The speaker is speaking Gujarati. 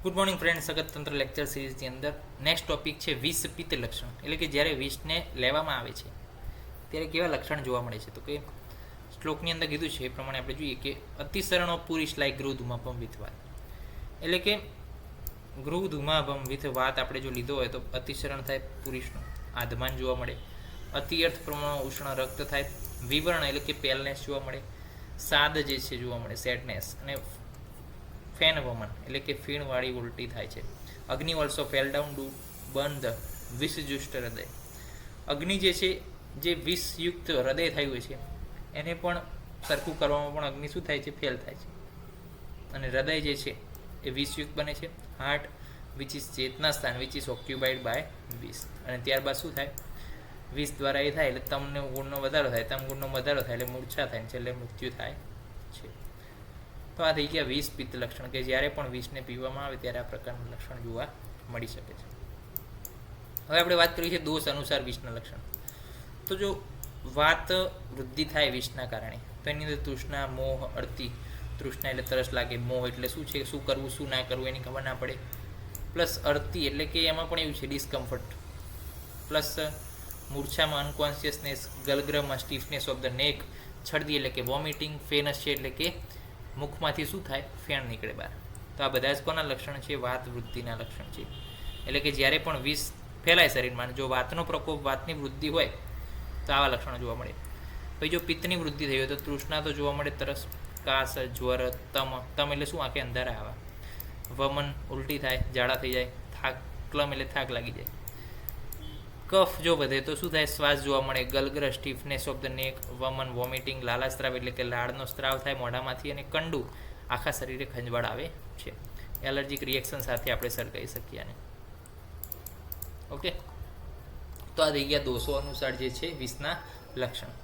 ગુડ મોર્નિંગ ફ્રેન્ડ્સ, અગત્યતંત્ર લેક્ચર સિરીઝની અંદર નેક્સ્ટ ટોપિક છે વિષ પિત્ત લક્ષણ. એટલે કે જ્યારે વિષને લેવામાં આવે છે ત્યારે કેવા લક્ષણ જોવા મળે છે. તો કે શ્લોકની અંદર કીધું છે એ પ્રમાણે આપણે જોઈએ કે અતિસરણો પુરુષ લાઈક ગૃહ ધુમાભમ વિથ વાત. એટલે કે ગૃહ ધુમાભમ વિથ વાત આપણે જો લીધો હોય તો અતિસરણ થાય પુરુષનું, આધમાન જોવા મળે. અતિ અર્થ પ્રમાણ ઉષ્ણ રક્ત થાય. વિવરણ એટલે કે પેલનેસ જોવા મળે. સાદ જે છે જોવા મળે, સેડનેસ. અને ફેન વમન એટલે કે ફીણવાળી ઉલટી થાય છે. Agni also fell down do burn the વિષયુક્ત હૃદય. અગ્નિ જે છે, જે વિષયુક્ત હૃદય થયું હોય છે એને પણ સરખું કરવામાં પણ અગ્નિ શું થાય છે, ફેલ થાય છે. અને હૃદય જે છે એ વિષયુક્ત બને છે. હાર્ટ વિચ ઇઝ ચેતના સ્થાન વિચ ઇઝ ઓક્યુપાઈડ બાય વિષ. અને ત્યારબાદ શું થાય, વિષ દ્વારા એ થાય એટલે તમને ગુણનો વધારો થાય, તમ ગુણનો વધારો થાય એટલે મૂર્છા થાય, છેલ્લે મૃત્યુ થાય છે. તો આ થઈ ગયા વિષ પિત્ત લક્ષણ, કે જ્યારે પણ વિષને પીવામાં આવે ત્યારે આ પ્રકારનું લક્ષણ જોવા મળી શકે છે. હવે આપણે વાત કરીએ છીએ દોષ અનુસાર વિષના લક્ષણ. તો જો વાત વૃદ્ધિ થાય વિષના કારણે તો એની અંદર તૃષ્ણા, મોહ, અર્તિ. તૃષ્ણા એટલે તરસ લાગે, મોહ એટલે શું છે, શું કરવું શું ના કરવું એની ખબર ના પડે. પ્લસ અર્તિ એટલે કે એમાં પણ એવું છે ડિસ્કમ્ફર્ટ. પ્લસ મૂર્છામાં અનકોન્શિયસનેસ, ગલગ્રહમાં સ્ટીફનેસ ઓફ ધ નેક, છડદી એટલે કે વોમિટિંગ, ફેનસ છે એટલે કે મુખમાંથી શું થાય, ફેણ નીકળે બહાર. તો આ બધા જ કોના લક્ષણ છે, વાત વૃદ્ધિના લક્ષણ છે. એટલે કે જ્યારે પણ વિષ ફેલાય શરીરમાં, જો વાતનો પ્રકોપ, વાતની વૃદ્ધિ હોય તો આવા લક્ષણો જોવા મળે. પછી જો પિત્તની વૃદ્ધિ થઈ હોય તો તૃષ્ણા તો જોવા મળે, તરસ, કાસ, જ્વર, તમ એટલે શું, આંખે અંધારા આવા. વમન ઉલટી થાય, ઝાડા થઈ જાય. થાક, ક્લમ એટલે થાક લાગી જાય. કફ જો વધે તો શું થાય, શ્વાસ જોવા મળે. ગલગ્રહ સ્ટીફનેસ ઓફ ધ નેક, વમન, વોમિટિંગ, લાલા સ્ત્રાવ એટલે કે લાળનો સ્ત્રાવ થાય મોઢામાંથી. અને કંડુ, આખા શરીરે ખંજવાળ આવે છે. એલર્જીક રિએક્શન સાથે આપણે સળગાવી શકીએ આને. ઓકે, તો આ થઈ ગયા દોષો અનુસાર જે છે વિષના લક્ષણ.